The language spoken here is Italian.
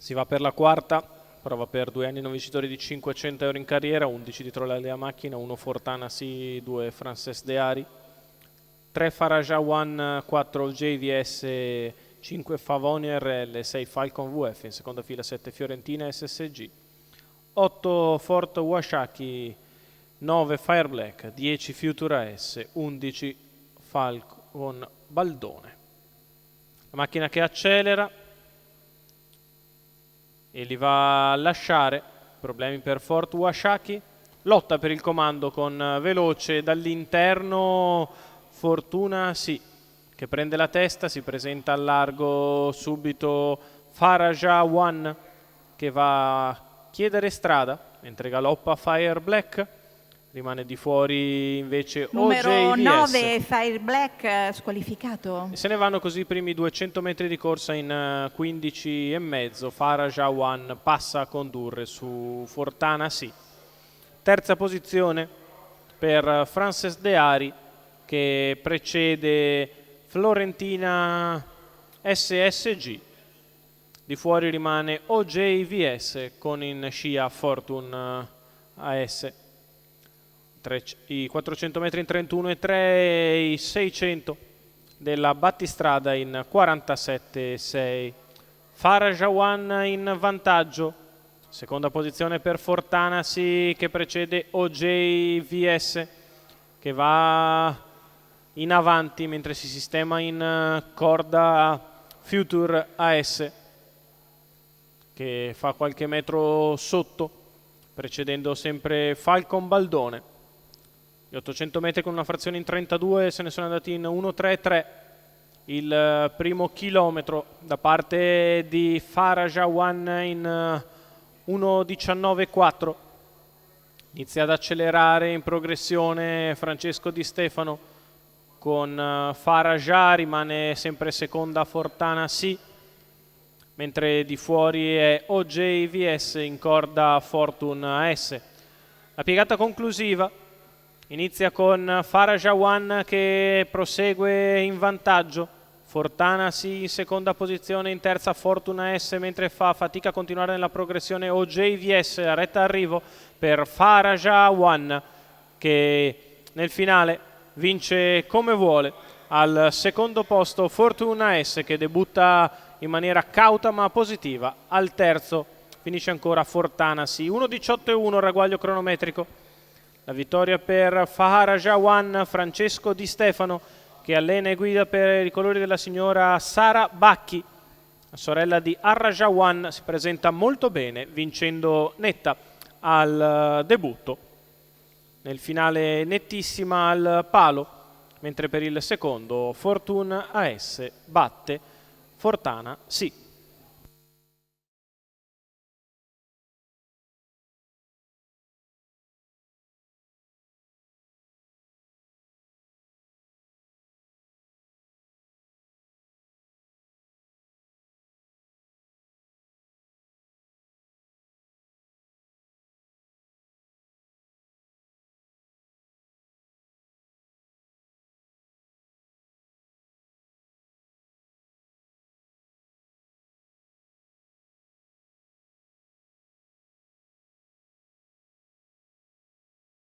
Si va per la quarta, prova per 2 anni non vincitori di 500 euro in carriera, 11 di Trollali a macchina, 1 Fortana Sì, 2 Frances De Ari, 3 Faraja One, 4 JVS, 5 Favonia RL, 6 Falcon VF, in seconda fila 7 Fiorentina SSG, 8 Fort Wasaki, 9 Fire Black, 10 Futura S, 11 Falcon Baldone. La macchina che accelera e li va a lasciare. Problemi per Fort Wasaki. Lotta per il comando con veloce dall'interno Fortuna Sì, che prende la testa, si presenta al largo subito Faraja One, che va a chiedere strada mentre galoppa Fire Black. Rimane di fuori invece Numero OJVS. 9 Fire Black squalificato. E se ne vanno così i primi 200 metri di corsa in 15 e mezzo. Faraja One passa a condurre su Fortana Sì. Terza posizione per Frances De Ari, che precede Florentina SSG. Di fuori rimane OJVS con in scia Fortune AS. I 400 metri in 31,3 e i 600 della battistrada in 47,6. Faraja One in vantaggio, seconda posizione per Fortana Sì, che precede OJVS, che va in avanti mentre si sistema in corda Future AS, che fa qualche metro sotto, precedendo sempre Falcon Baldone. Gli 800 metri con una frazione in 32 se ne sono andati in 1.33 il primo chilometro da parte di Faraja One in 1.19.4. Inizia ad accelerare in progressione Francesco Di Stefano con Faraja, rimane sempre seconda Fortana Sì, mentre di fuori è OJVS in corda Fortune AS. La piegata conclusiva inizia con Faraja One che prosegue in vantaggio, Fortana Sì in seconda posizione, in terza Fortuna S, mentre fa fatica a continuare nella progressione OJVS, a retta arrivo per Faraja One, che nel finale vince come vuole. Al secondo posto Fortuna S, che debutta in maniera cauta ma positiva. Al terzo finisce ancora Fortana Sì. 1.18.1 ragguaglio cronometrico. La vittoria per Faraja One, Francesco Di Stefano, che allena e guida per i colori della signora Sara Bacchi. La sorella di Arraja One si presenta molto bene, vincendo netta al debutto. Nel finale nettissima al palo, mentre per il secondo Fortune AS batte Fortana Sì.